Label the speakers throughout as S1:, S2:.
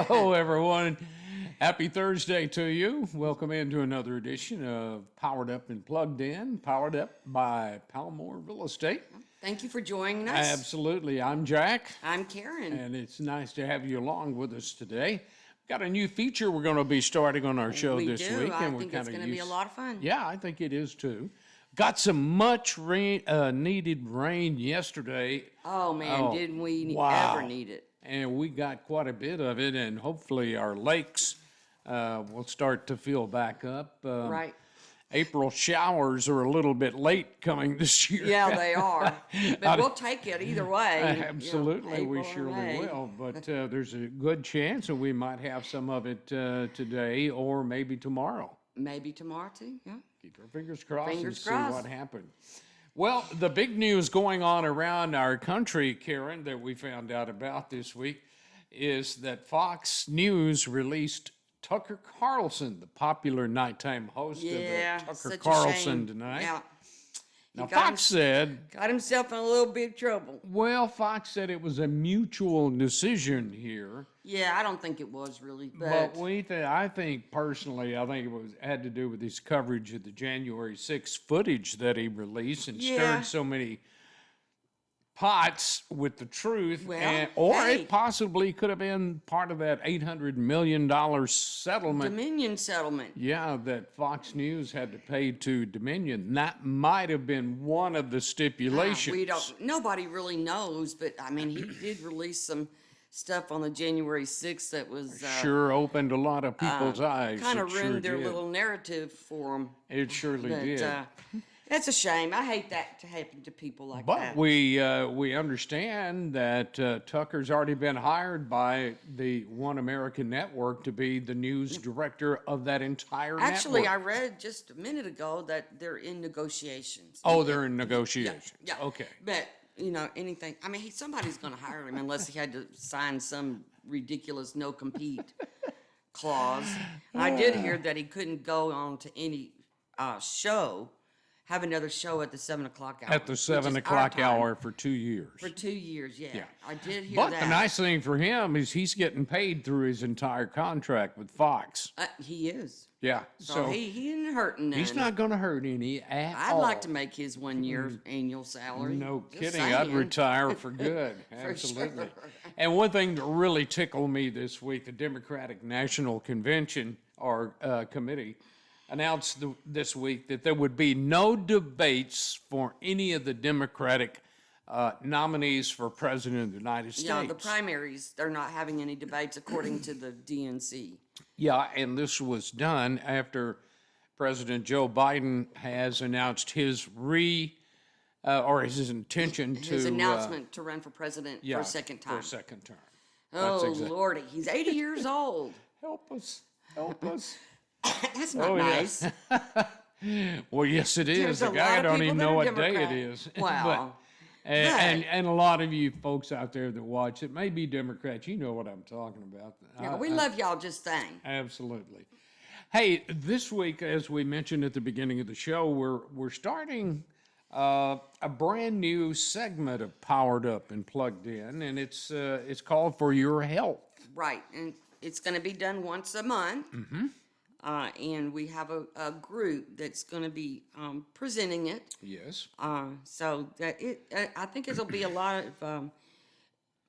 S1: Hello, everyone. Happy Thursday to you. Welcome into another edition of Powered Up and Plugged In, powered up by Palomar Real Estate.
S2: Thank you for joining us.
S1: Absolutely. I'm Jack,
S2: I'm Karen.
S1: and it's nice to have you along with us today. Got a new feature we're going to be starting on our show
S2: we
S1: this
S2: do.
S1: week.
S2: I think it's going to be a lot of fun.
S1: Yeah, I think it is too. Got some much needed rain yesterday.
S2: Oh, man,
S1: Oh,
S2: didn't we
S1: wow.
S2: ever need it?
S1: And we got quite a bit of it, and hopefully our lakes will start to fill back up.
S2: Right.
S1: April showers are a little bit late coming this year.
S2: Yeah, they are. But we'll take it either way.
S1: Absolutely, we
S2: April or
S1: surely
S2: May.
S1: will. But there's a good chance that we might have some of it today or maybe tomorrow.
S2: Maybe tomorrow, too. Yeah.
S1: Keep our fingers crossed
S2: Fingers
S1: and see
S2: crossed.
S1: what happened. Well, the big news going on around our country, Karen, that we found out about this week is that Fox News released Tucker Carlson, the popular nighttime host of
S2: Yeah,
S1: the Tucker
S2: such a
S1: Carlson
S2: shame.
S1: tonight.
S2: Yeah. He
S1: Now,
S2: got
S1: Fox said,
S2: got himself in a little bit of trouble.
S1: well, Fox said it was a mutual decision here.
S2: Yeah, I don't think it was really,
S1: But I think personally, I think it had to do with his coverage of the January 6th footage that he released and
S2: Yeah.
S1: stirred so many pots with the truth.
S2: Well,
S1: Or
S2: hey.
S1: it possibly could have been part of that $800 million settlement.
S2: Dominion settlement.
S1: Yeah, that Fox News had to pay to Dominion. That might have been one of the stipulations.
S2: We don't. Nobody really knows, but I mean, he did release some stuff on the January 6th that was
S1: Sure opened a lot of people's eyes.
S2: kind of
S1: It
S2: ruined
S1: sure
S2: their
S1: did.
S2: little narrative for them.
S1: It surely
S2: But
S1: did.
S2: that's a shame. I hate that to happen to people like
S1: But
S2: that.
S1: we understand that Tucker's already been hired by the One American Network to be the news director of that entire
S2: Actually, I
S1: network.
S2: read just a minute ago that they're in negotiations.
S1: Oh, they're in negotiations.
S2: Yeah.
S1: Okay.
S2: But anything. I mean, somebody's going to hire him unless he had to sign some ridiculous no compete clause. I did hear that he couldn't go on to any show. Have another show at the 7 o'clock hour.
S1: At the
S2: which
S1: 7
S2: is our
S1: o'clock
S2: time.
S1: hour for 2 years.
S2: For 2 years, yeah.
S1: Yeah.
S2: I did hear
S1: But
S2: that.
S1: the nice thing for him is he's getting paid through his entire contract with Fox.
S2: He is.
S1: Yeah.
S2: So he isn't hurting none.
S1: he's not going to hurt any at
S2: I'd
S1: all.
S2: like to make his 1 year annual salary.
S1: No
S2: Just
S1: kidding. I'd
S2: saying.
S1: retire for good.
S2: For
S1: Absolutely.
S2: sure.
S1: And one thing that really tickled me this week, the Democratic National Convention or committee announced this week that there would be no debates for any of the Democratic nominees for president of the United States.
S2: Yeah, the primaries, they're not having any debates according to the DNC.
S1: Yeah, and this was done after President Joe Biden has announced his his intention to
S2: His announcement to run for president for a second time.
S1: For a second term.
S2: Oh,
S1: exact-
S2: Lordy, he's 80 years old.
S1: Help us. Help us.
S2: That's not
S1: Oh,
S2: nice.
S1: yeah. Well, yes, it is.
S2: There's
S1: The
S2: a
S1: guy
S2: lot of
S1: don't
S2: people
S1: even
S2: that
S1: know
S2: are
S1: what day
S2: Democrat.
S1: it is.
S2: Wow.
S1: And a lot of you folks out there that watch it may be Democrats. You know what I'm talking about.
S2: Yeah, we love y'all just same.
S1: Absolutely. Hey, this week, as we mentioned at the beginning of the show, we're starting a brand new segment of Powered Up and Plugged In, and it's called For Your Health.
S2: Right, and it's going to be done once a month. Mm-hmm. And we have a group that's going to be presenting it.
S1: Yes.
S2: So that I think it'll be a lot of.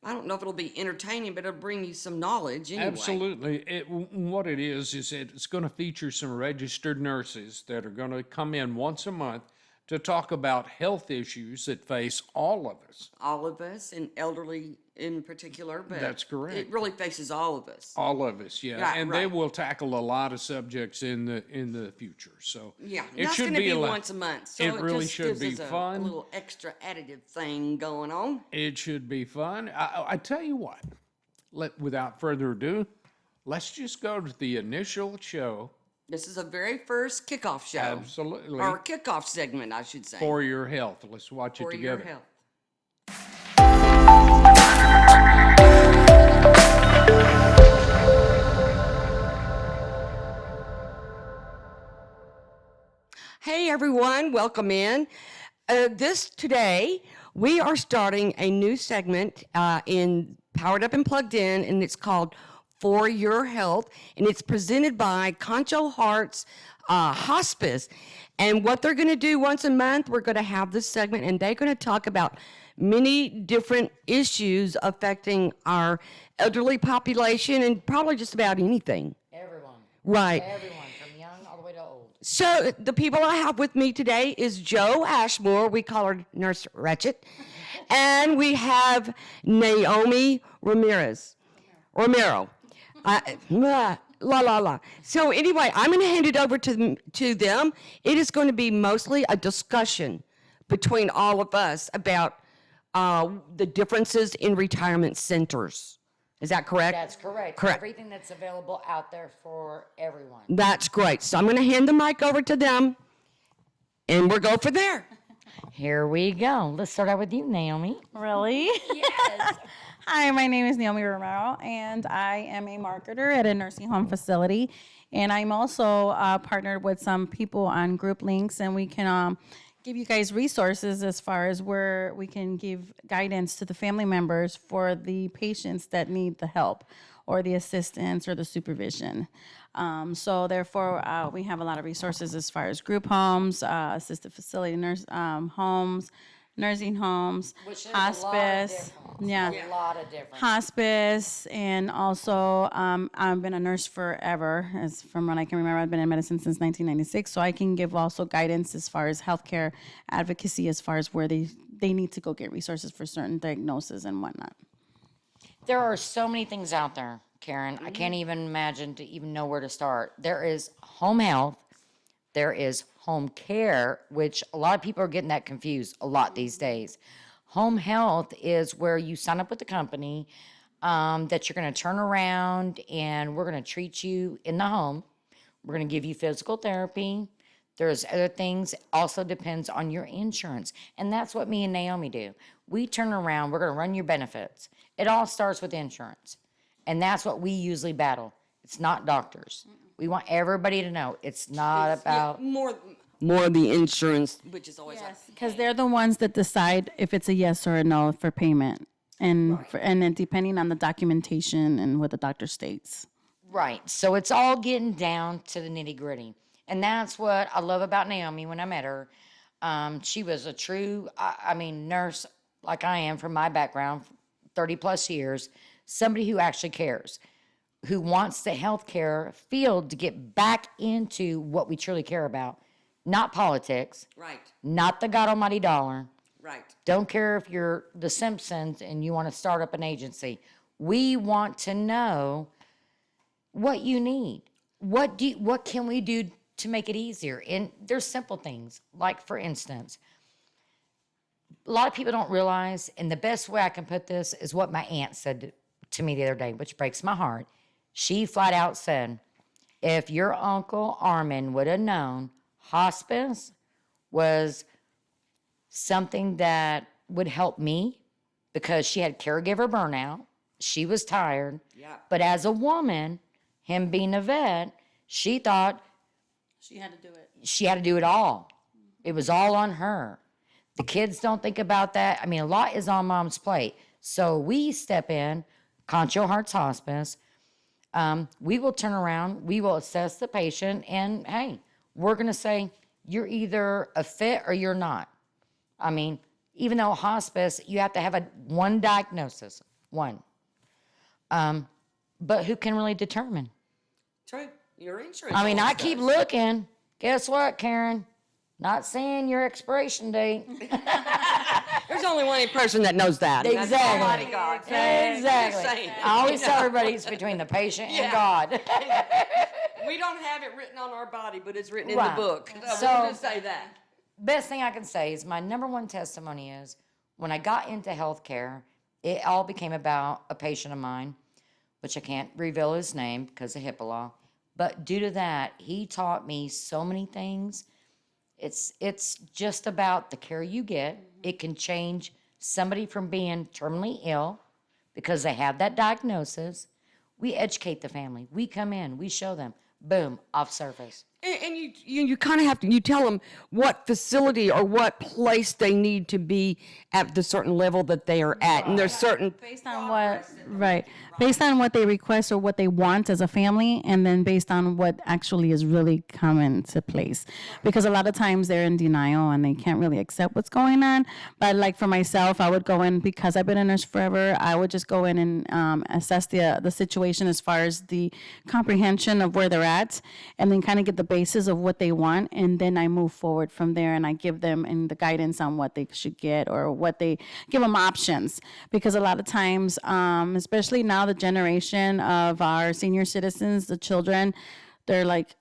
S2: I don't know if it'll be entertaining, but it'll bring you some knowledge anyway.
S1: Absolutely. What it is it's going to feature some registered nurses that are going to come in once a month to talk about health issues that face all of us.
S2: All of us, and elderly in particular, but
S1: That's correct.
S2: It really faces all of us.
S1: All of us, yeah.
S2: Right,
S1: and they
S2: right.
S1: will tackle a lot of subjects in the future. So
S2: Yeah,
S1: it
S2: that's
S1: should
S2: going to be
S1: a lot.
S2: once a month. So
S1: It really
S2: just
S1: should
S2: gives
S1: be
S2: us
S1: fun.
S2: A little extra additive thing going on.
S1: It should be fun. I tell you what, without further ado, let's just go to the initial show.
S2: This is a very first kickoff show.
S1: Absolutely.
S2: Or kickoff segment, I should say.
S1: For your health. Let's watch
S2: For
S1: it
S2: your
S1: together.
S2: health. Hey everyone, welcome in. Today we are starting a new segment in Powered Up and Plugged In, and it's called for your health, and it's presented by Concho Hearts Hospice. And what they're going to do once a month, we're going to have this segment, and they're going to talk about many different issues affecting our elderly population and probably just about anything.
S3: Everyone.
S2: Right.
S3: Everyone, from young all the way to old.
S2: So the people I have with me today is Joe Ashmore. We call her Nurse Ratchet. And we have Naomi Romero. La. So anyway, I'm going to hand it over to them. It is going to be mostly a discussion between all of us about the differences in retirement centers. Is that correct?
S3: That's correct.
S2: Correct.
S3: Everything that's available out there for everyone.
S2: That's great. So I'm going to hand the mic over to them, and we'll go for there.
S3: Here we go. Let's start out with you, Naomi.
S4: Really? Yes. Hi, my name is Naomi Romero, and I am a marketer at a nursing home facility. And I'm also partnered with some people on group links, and we can give you guys resources as far as where we can give guidance to the family members for the patients that need the help or the assistance or the supervision. So therefore, we have a lot of resources as far as group homes, assisted facility homes, nursing homes,
S3: Which there's
S4: hospice.
S3: A lot of difference.
S4: Hospice, and also I've been a nurse forever. As from what I can remember, I've been in medicine since 1996. So I can give also guidance as far as healthcare advocacy, as far as where they need to go get resources for certain diagnoses and whatnot.
S3: There are so many things out there, Karen. I can't even imagine to even know where to start. There is home health. There is home care, which a lot of people are getting that confused a lot these days. Home health is where you sign up with the company that you're going to turn around and we're going to treat you in the home. We're going to give you physical therapy. There's other things. Also depends on your insurance. And that's what me and Naomi do. We turn around. We're going to run your benefits. It all starts with insurance. And that's what we usually battle. It's not doctors. We want everybody to know it's not about...
S2: More of the insurance, which is always
S4: Because they're the ones that decide if it's a yes or a no for payment, and and then depending on the documentation and what the doctor states.
S3: Right. So it's all getting down to the nitty gritty. And that's what I love about Naomi when I met her. She was a true, nurse like I am from my background, 30 plus years, somebody who actually cares, who wants the healthcare field to get back into what we truly care about. Not politics.
S2: Right.
S3: Not the God almighty dollar.
S2: Right.
S3: Don't care if you're the Simpsons and you want to start up an agency. We want to know what you need. What can we do to make it easier? And there's simple things. Like, for instance, a lot of people don't realize, and the best way I can put this is what my aunt said to me the other day, which breaks my heart. She flat out said, if your Uncle Armin would have known hospice was something that would help me, because she had caregiver burnout. She was tired.
S2: Yeah.
S3: But as a woman, him being a vet, she thought
S4: She had to do it.
S3: she had to do it all. It was all on her. The kids don't think about that. A lot is on mom's plate. So we step in, Concho Hearts Hospice. We will turn around, we will assess the patient, and hey, we're going to say, you're either a fit or you're not. Even though hospice, you have to have one diagnosis, one. But who can really determine?
S2: True. Your insurance.
S3: I keep looking. Guess what, Karen? Not seeing your expiration date.
S2: There's only one person that knows that. and that's
S3: Exactly.
S2: Almighty God.
S3: Exactly.
S2: Just saying.
S3: I always tell everybody it's between the patient and God.
S2: We don't have it written on our body, but it's written in
S3: Right.
S2: the book.
S3: So-
S2: We'll just say that.
S3: Best thing I can say is my number one testimony is when I got into healthcare, it all became about a patient of mine, which I can't reveal his name because of HIPAA law. But due to that, he taught me so many things. It's just about the care you get. It can change somebody from being terminally ill because they have that diagnosis. We educate the family. We come in. We show them. Boom, off surface.
S2: And And you kind of have to, you tell them what facility or what place they need to be at the certain level that they are at. And there's certain,
S4: Based on what, right, based on what they request or what they want as a family, and then based on what actually is really coming to place. Because a lot of times they're in denial and they can't really accept what's going on. But like for myself, I would go in, because I've been a nurse forever, I would just go in and assess the situation as far as the comprehension of where they're at, and then kind of get the basis of what they want, and then I move forward from there, and I give them the guidance on what they should get, or what they give them options. Because a lot of times, especially now, the generation of our senior citizens, the children, they're like,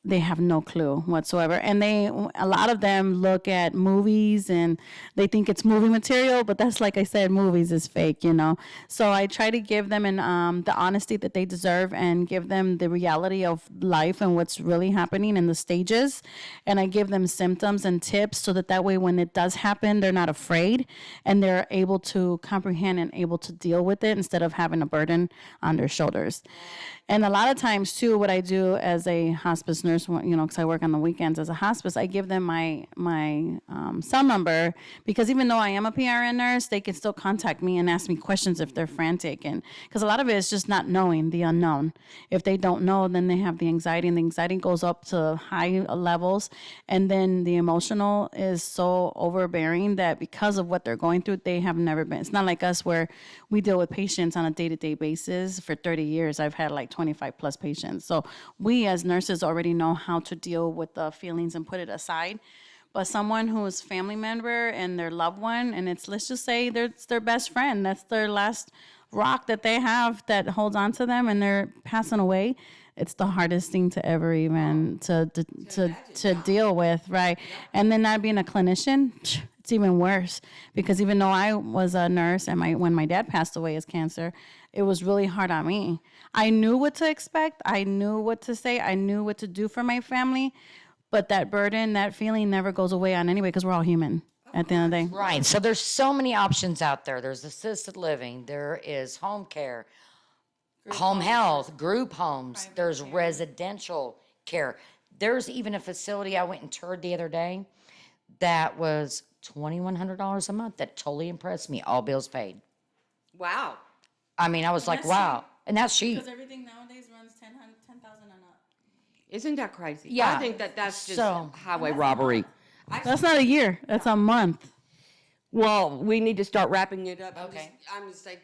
S4: they have no clue whatsoever. And a lot of them look at movies and they think it's movie material, but that's, like I said, movies is fake, So I try to give them the honesty that they deserve, and give them the reality of life and what's really happening in the stages. And I give them symptoms and tips, so that way when it does happen, they're not afraid, and they're able to comprehend and able to deal with it, instead of having a burden on their shoulders. And a lot of times, too, what I do as a hospice nurse, because I work on the weekends as a hospice, I give them my cell number, because even though I am a PRN nurse, they can still contact me and ask me questions if they're frantic. And because a lot of it is just not knowing the unknown. If they don't know, then they have the anxiety, and the anxiety goes up to high levels. And then the emotional is so overbearing that because of what they're going through, they have never been. It's not like us, where we deal with patients on a day-to-day basis. For 30 years, I've had like 25 plus patients. So we as nurses already know how to deal with the feelings and put it aside. But someone who is family member and their loved one, and let's just say it's their best friend, that's their last rock that they have that holds on to them, and they're passing away, it's the hardest thing to ever even to deal with, right? And then not being a clinician, it's even worse, because even though I was a nurse, and when my dad passed away as cancer, it was really hard on me. I knew what to expect. I knew what to say. I knew what to do for my family. But that burden, that feeling never goes away on anyway, because we're all human at the end of the day.
S3: Right. So there's so many options out there. There's assisted living. There is home care, home health, group homes. There's residential care. There's even a facility I went and toured the other day that was $2,100 a month. That totally impressed me. All bills paid.
S2: wow.
S3: I mean, I was like,
S4: that's
S3: wow. And that's cheap.
S4: Because everything nowadays runs 10,000 and up.
S2: Isn't that crazy?
S3: Yeah.
S2: I think that's just
S3: So-
S2: highway robbery.
S4: That's not a year. That's a month.
S2: Well, we need to start wrapping it up.
S3: Okay.
S2: I'm just say,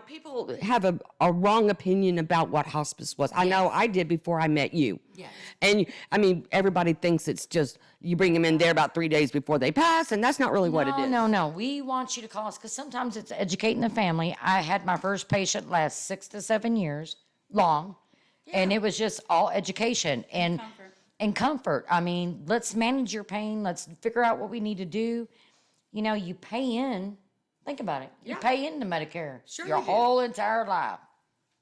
S2: people have a wrong opinion about what hospice was. I know I did before I met you.
S3: Yes.
S2: And I mean, everybody thinks it's just you bring them in there about 3 days before they pass, and that's not really what it is.
S3: No. We want you to call us, because sometimes it's educating the family. I had my first patient last 6 to 7 years long, and it was just all education and comfort. I mean, let's manage your pain. Let's figure out what we need to do. You pay in. Think about it. You pay into Medicare
S2: Sure
S3: your
S2: you do.
S3: whole entire life.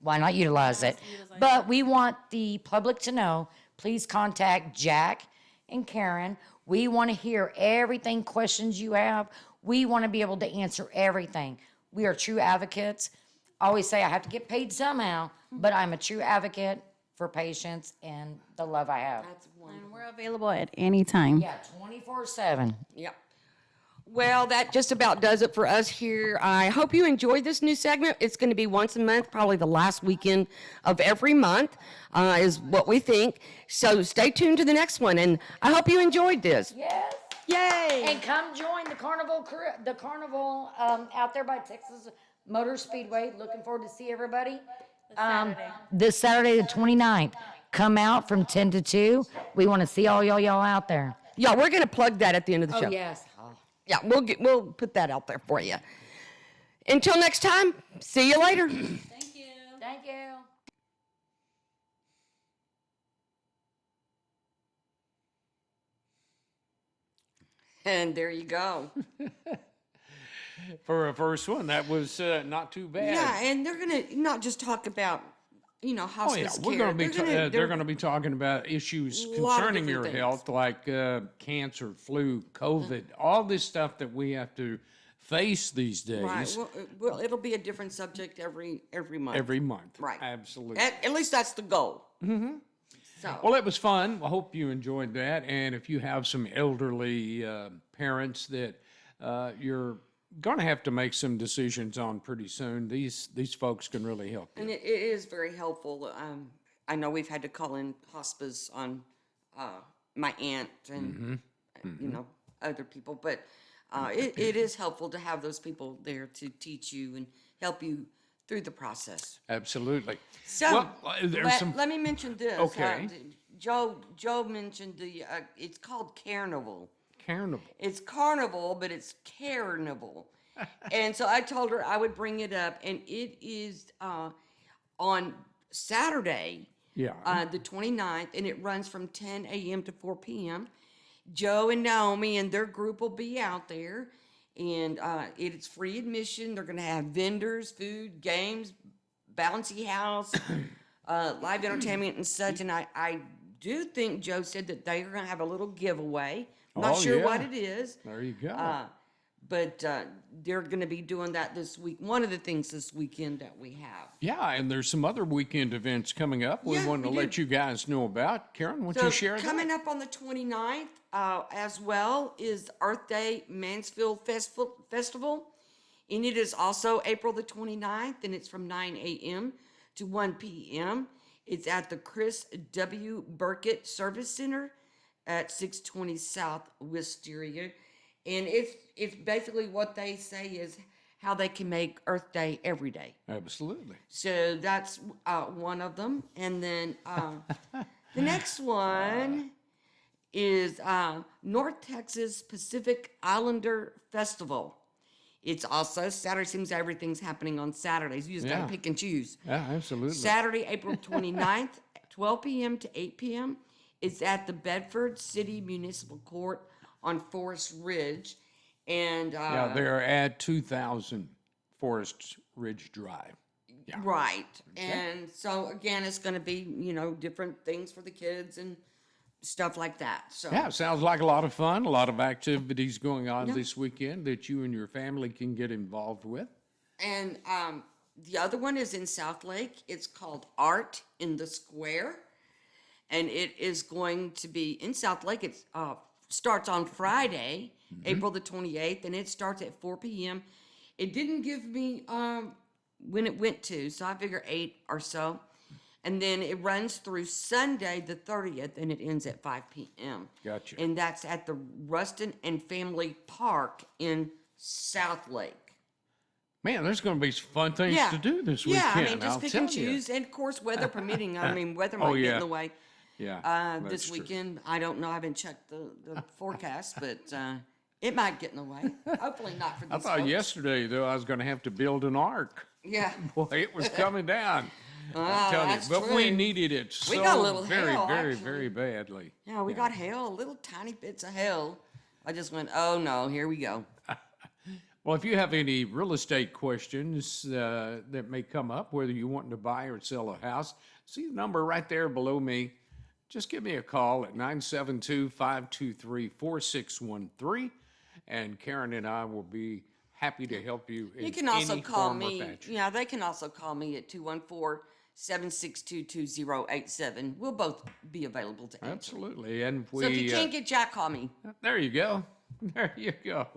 S3: Why not utilize it? But we want the public to know, please contact Jack and Karen. We want to hear everything, questions you have. We want to be able to answer everything. We are true advocates. I always say I have to get paid somehow, but I'm a true advocate for patients and the love I have.
S2: That's wonderful.
S4: And we're available at any time.
S3: Yeah, 24/7.
S2: Yep. Well, that just about does it for us here. I hope you enjoyed this new segment. It's going to be once a month, probably the last weekend of every month, is what we think. So stay tuned to the next one, and I hope you enjoyed this.
S3: Yes.
S2: Yay!
S3: And come join the carnival out there by Texas Motor Speedway. Looking forward to see everybody. This Saturday, the 29th. Come out from 10 to 2. We want to see all y'all out there.
S2: Yeah, we're going to plug that at the end of the show.
S3: Yes.
S2: Yeah, we'll put that out there for you. Until next time, see you later.
S4: Thank you.
S3: Thank you.
S2: And there you go.
S1: For a first one, that was not too bad.
S2: Yeah, and they're going to not just talk about,
S1: Oh yeah,
S2: hospice
S1: we're
S2: care.
S1: going to be
S2: They're
S1: they're going to be talking about issues
S2: Lot of
S1: concerning your
S2: different
S1: health, like cancer, flu, COVID, all this stuff that we have to face these days.
S2: Right. Well, it'll be a different subject every month.
S1: Every month.
S2: Right.
S1: Absolutely.
S2: At least that's the goal. Mm-hmm. So,
S1: Well, it was fun. I hope you enjoyed that. And if you have some elderly parents that you're going to have to make some decisions on pretty soon, these folks can really help you.
S2: and it is very helpful. I know we've had to call in hospice on my aunt and other people, but it is helpful to have those people there to teach you and help you through the process.
S1: Absolutely.
S2: So
S1: there's some.
S2: let me mention this.
S1: Okay.
S2: Joe mentioned it's called Carnival.
S1: Carnival.
S2: It's carnival, but it's carnival. And so I told her I would bring it up, and it is on Saturday, the 29th, and it runs from 10 a.m. to 4 p.m. Joe and Naomi and their group will be out there, and it's free admission. They're going to have vendors, food, games, bouncy house, live entertainment and such. And I do think Joe said that they are going to have a little giveaway. I'm not sure what it is.
S1: There you go.
S2: But they're going to be doing that this week. One of the things this weekend that we have.
S1: Yeah, and there's some other weekend events coming up we
S2: Yeah,
S1: want to
S2: we
S1: let
S2: do.
S1: you guys know about. Karen, why don't
S2: So
S1: you share
S2: coming
S1: that?
S2: up on the 29th as well is Earth Day Mansfield Festival. And it is also April the 29th, and it's from 9 a.m. to 1 p.m. It's at the Chris W. Burkett Service Center at 620 South Wisteria. And it's basically what they say is how they can make Earth Day every day.
S1: Absolutely.
S2: So that's one of them. And then the next one is North Texas Pacific Islander Festival. It's also Saturday. Seems everything's happening on Saturdays. You just got
S1: Yeah.
S2: to pick and choose.
S1: Yeah, absolutely.
S2: Saturday, April 29th, 12 p.m. to 8 p.m. It's at the Bedford City Municipal Court on Forest Ridge. And
S1: Yeah, they're at 2000 Forest Ridge Drive. Yeah.
S2: right. And so again, it's going to be, different things for the kids and stuff like that. So
S1: Yeah, it sounds like a lot of fun, a lot of activities going on this weekend that you and your family can get involved with.
S2: And the other one is in South Lake. It's called Art in the Square. And it is going to be in South Lake. It starts on Friday, April the 28th, and it starts at 4 p.m. It didn't give me when it went to, so I figure 8 or so. And then it runs through Sunday the 30th, and it ends at 5 p.m.
S1: Gotcha.
S2: And that's at the Ruston and Family Park in South Lake.
S1: Man, there's going to be some fun things to do this weekend.
S2: Yeah, I mean, just
S1: I'll
S2: pick
S1: tell
S2: and
S1: you.
S2: choose. And of course, weather permitting. I mean, weather might get
S1: yeah.
S2: in the way.
S1: Yeah,
S2: This
S1: that's true.
S2: weekend, I don't know. I haven't checked the forecast, but it might get in the way. Hopefully not for these
S1: I thought
S2: folks.
S1: yesterday, though, I was going to have to build an ark.
S2: Yeah.
S1: Boy, it was coming down. I'm telling you.
S2: that's
S1: But we
S2: true.
S1: needed it so
S2: got a little
S1: very,
S2: hail,
S1: very,
S2: actually.
S1: very badly.
S2: Yeah, we got hail, little tiny bits of hail. I just went, oh no, here we go.
S1: Well, if you have any real estate questions that may come up, whether you want to buy or sell a house, see the number right there below me. Just give me a call at 972-523-4613, and Karen and I will be happy to help you in
S2: You can also
S1: any
S2: call
S1: form or
S2: me.
S1: fashion.
S2: Yeah, they can also call me at 214-762-2087. We'll both be available to answer.
S1: Absolutely. And
S2: So if you can't get Jack, call me.
S1: there you go. There you go.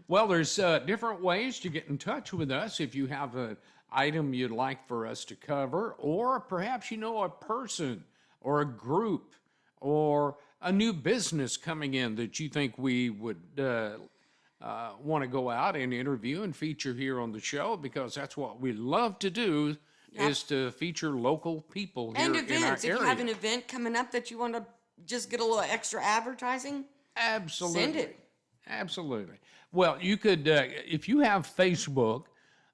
S1: Well, there's different ways to get in touch with us if you have an item you'd like for us to cover, or perhaps you know a person or a group or a new business coming in that you think we would want to go out and interview and feature here on the show, because that's what we love to do, is to feature local people here
S2: And
S1: in our
S2: events. If
S1: area.
S2: you have an event coming up that you want to just get a little extra advertising,
S1: Absolutely.
S2: send it.
S1: Absolutely. Well, you could, if you have Facebook,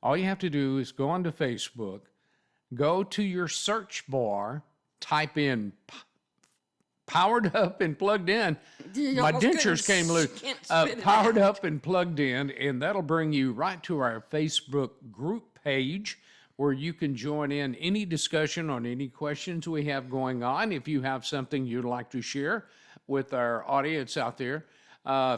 S1: all you have to do is go onto Facebook, go to your search bar, type in Powered Up and Plugged In.
S2: You
S1: My
S2: almost
S1: dentures
S2: couldn't-
S1: came loose.
S2: can't spit it
S1: Powered
S2: out.
S1: Up and Plugged In, and that'll bring you right to our Facebook group page, where you can join in any discussion on any questions we have going on. If you have something you'd like to share with our audience out there,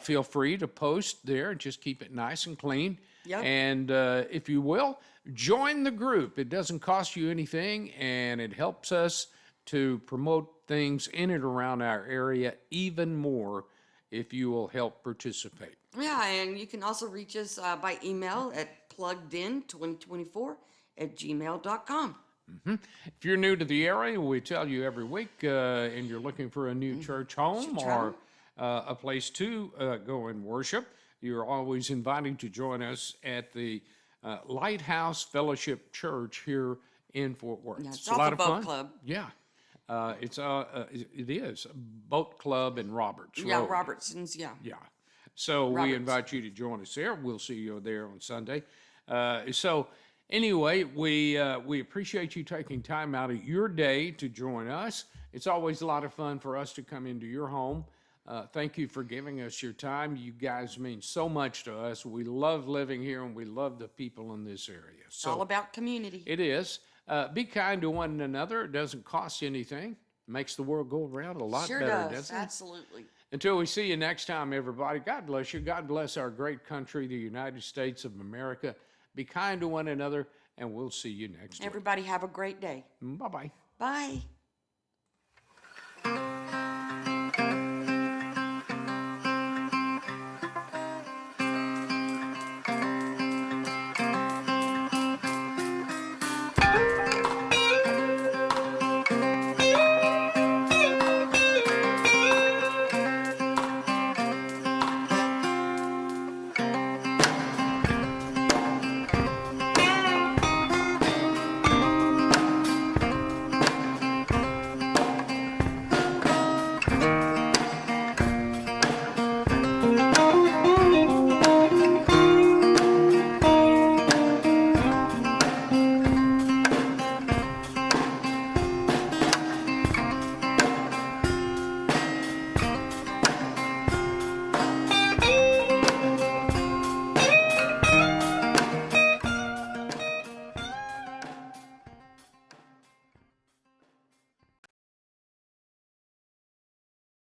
S1: feel free to post there. Just keep it nice and clean.
S2: Yep.
S1: And if you will, join the group. It doesn't cost you anything, and it helps us to promote things in and around our area even more if you will help participate.
S2: Yeah, and you can also reach us by email at pluggedin2024@gmail.com.
S1: If you're new to the area, we tell you every week, and you're looking for a new church home or a place to go and worship, you're always invited to join us at the Lighthouse Fellowship Church here in Fort Worth.
S2: Yeah, it's
S1: It's a
S2: off
S1: lot
S2: the
S1: of
S2: boat
S1: fun.
S2: club.
S1: Yeah. It is Boat Club in Roberts
S2: Yeah,
S1: Road.
S2: Robertson's, yeah.
S1: Yeah. So we
S2: Roberts.
S1: invite you to join us there. We'll see you there on Sunday. So anyway, we appreciate you taking time out of your day to join us. It's always a lot of fun for us to come into your home. Thank you for giving us your time. You guys mean so much to us. We love living here and we love the people in this area.
S2: It's all about community.
S1: It is. Be kind to one another. It doesn't cost you anything. Makes the world go around a lot
S2: Sure
S1: better,
S2: does,
S1: doesn't it?
S2: absolutely.
S1: Until we see you next time, everybody, God bless you. God bless our great country, the United States of America. Be kind to one another, and we'll see you next week.
S2: Everybody have a great day.
S1: Bye-bye.
S2: Bye.